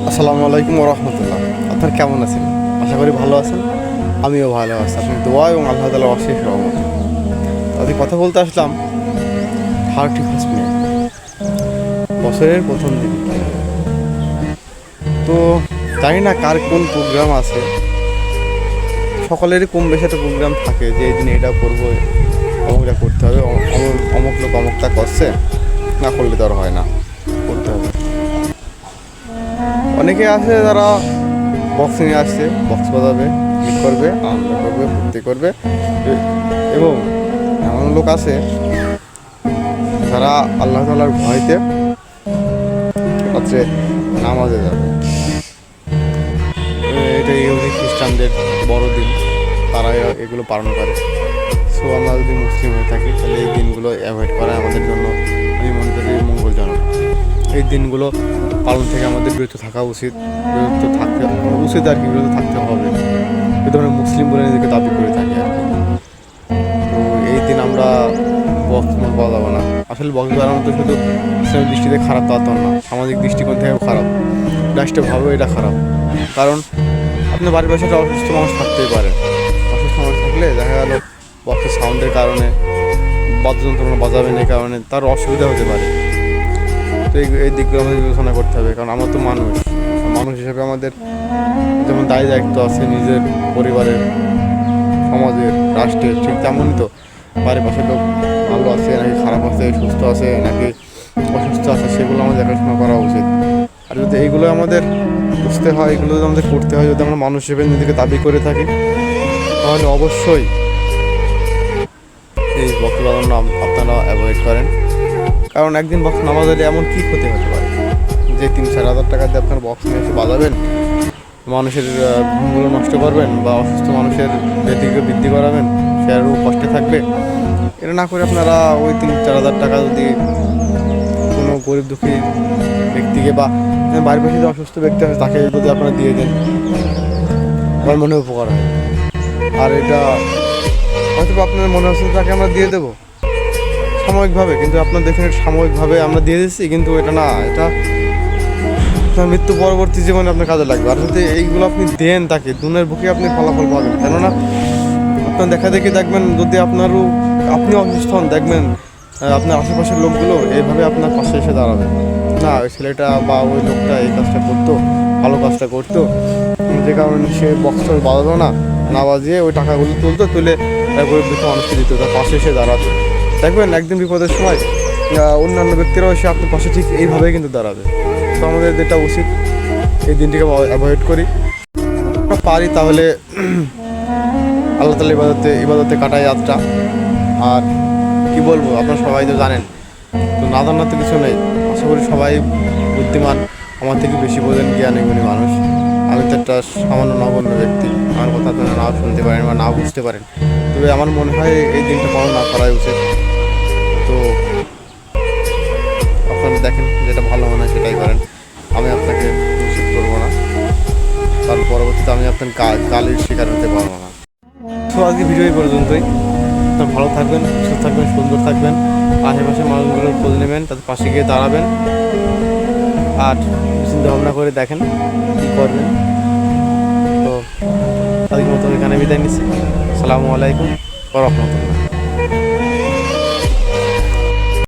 আসসালামু আলাইকুম রহমতুল্লাহ। আপনার কেমন আছেন? আশা করি ভালো আছেন। আমিও ভালো আছি। আপনি দোয়া এবং আল্লাহ তাআলার অশেষ রহমত। আজকে কথা বলতে আসলাম 31 মে, বছরের প্রথম দিন। তো জানি না কার কোন প্রোগ্রাম আছে। সকলেরই কম বেশি একটা প্রোগ্রাম থাকে যে এই দিনে এটা করবো, অমুকটা করতে হবে, অমুক লোক অমুকটা করছে, না করলে তো আর হয় না, করতে হবে। অনেকে আছে যারা বক্স নিয়ে আসছে, বক্স বাজাবে, গীত করবে, আনন্দ করবে, ফুর্তি করবে। এবং এমন লোক আছে যারা আল্লাহ তাআলার ভয়তে রাত্রে নামাজে যাবে। এটা ইহুদি খ্রিস্টানদের বড়দিন, তারা এগুলো পালন করে। সো আমরা যদি মুসলিম হয়ে থাকি তাহলে এই দিনগুলো অ্যাভয়েড করা আমাদের জন্য, আমি মনে করি, মঙ্গলজনক। এই দিনগুলো পালন থেকে আমাদের বিরত থাকা উচিত, বিরত থাকতে উচিত আর কি, বিরত থাকতে হবে। এই ধরনের মুসলিম বলে নিজেকে দাবি করে থাকি আর কি। তো এই দিন আমরা বক্স বাজাবো না। আসলে বক্স বাজানো তো শুধু ইসলামের দৃষ্টিতে খারাপ তা তো না, সামাজিক দৃষ্টিকোণ থেকেও খারাপ, রাষ্ট্রীয়ভাবেও এটা খারাপ। কারণ আপনার বাড়ির পাশে একটা অসুস্থ মানুষ থাকতেই পারে। অসুস্থ মানুষ থাকলে দেখা গেল বক্সের সাউন্ডের কারণে, বাদ্যযন্ত্র বাজাবেন এই কারণে তার অসুবিধা হতে পারে। তো এই দিকগুলো আমাদের বিবেচনা করতে হবে। কারণ আমরা তো মানুষ হিসেবে আমাদের যেমন দায় দায়িত্ব আছে নিজের পরিবারের, সমাজের, রাষ্ট্রের, ঠিক তেমনই তো বাড়ির পাশে লোক ভালো আছে নাকি খারাপ আছে, সুস্থ আছে নাকি অসুস্থ আছে, সেগুলো আমাদের দেখাশোনা করা উচিত। আর যদি এইগুলো আমাদের বুঝতে হয়, এগুলো যদি আমাদের করতে হয়, যদি আমরা মানুষ হিসেবে নিজেকে দাবি করে থাকি, তাহলে অবশ্যই এই বক্স বাজানো আপনারা অ্যাভয়েড করেন। কারণ একদিন বক্স না বাজালে এমন কী ক্ষতি হতে পারে যে 3-4 হাজার টাকা দিয়ে আপনার বক্স নিয়ে এসে বাজাবেন, মানুষের ঘুমগুলো নষ্ট করবেন বা অসুস্থ মানুষের ব্যতিকে বৃদ্ধি করাবেন, সে আরও কষ্টে থাকবে। এটা না করে আপনারা ওই 3-4 হাজার টাকা যদি কোনো গরিব দুঃখী ব্যক্তিকে বা বাড়ির পাশে যে অসুস্থ ব্যক্তি আছে তাকে যদি আপনারা দিয়ে দেন, আমার মনে উপকার হয়। আর এটা হয়তো আপনার মনে হচ্ছে তাকে আমরা দিয়ে দেবো সাময়িকভাবে, কিন্তু আপনার দেখেন সাময়িকভাবে আমরা দিয়ে দিচ্ছি, কিন্তু এটা না, এটা আপনার মৃত্যু পরবর্তী জীবনে আপনার কাজে লাগবে। আর যদি এইগুলো আপনি দেন তাকে, দুনিয়ার বুকে আপনি ফলাফল পাবেন। কেননা আপনার দেখা দেখি দেখবেন, যদি আপনি অসুস্থ হন, দেখবেন আপনার আশেপাশের লোকগুলো এইভাবে আপনার পাশে এসে দাঁড়াবে, না ওই ছেলেটা বা ওই লোকটা এই কাজটা করতো, ভালো কাজটা করতো, যে কারণে সে বক্সটা বাজাতো না বাজিয়ে ওই টাকাগুলো তুলে গরিব দুঃখী মানুষকে দিত, তার পাশে এসে দাঁড়াতো। দেখবেন একদিন বিপদের সময় অন্যান্য ব্যক্তিরাও এসে আপনার পাশে ঠিক এইভাবেই কিন্তু দাঁড়াবে। তো আমাদের যেটা উচিত, এই দিনটিকে অ্যাভয়েড করি, পারি তাহলে আল্লাহ তাআলা ইবাদতে কাটাই যাত্রা। আর কি বলবো, আপনারা সবাই তো জানেন, তো না জানার তো কিছু নেই। আশা করি সবাই বুদ্ধিমান, আমার থেকে বেশি বোঝেন, জ্ঞানী মানুষ। আমি তো একটা সামান্য নগণ্য ব্যক্তি, আমার কথা তো নাও শুনতে পারেন বা নাও বুঝতে পারেন, তবে আমার মনে হয় এই দিনটা পালন না করাই উচিত। তো আপনারা দেখেন যেটা ভালো মনে হয় সেটাই করেন, আমি আপনাকে নিষেধ করবো না, কারণ পরবর্তীতে আমি আপনার গালির শিকার হতে পারবো না। তো আজকে ভিডিও এই পর্যন্তই। আপনার ভালো থাকবেন, সুস্থ থাকবেন, সুন্দর থাকবেন, আশেপাশে মানুষগুলোর খোঁজ নেবেন, তাদের পাশে গিয়ে দাঁড়াবেন, আর চিন্তা ভাবনা করে দেখেন কী করবেন। তো আজকের মতো এখানে বিদায় নিচ্ছি। আসসালামু আলাইকুম ওয়া রাহমাতুল্লাহ।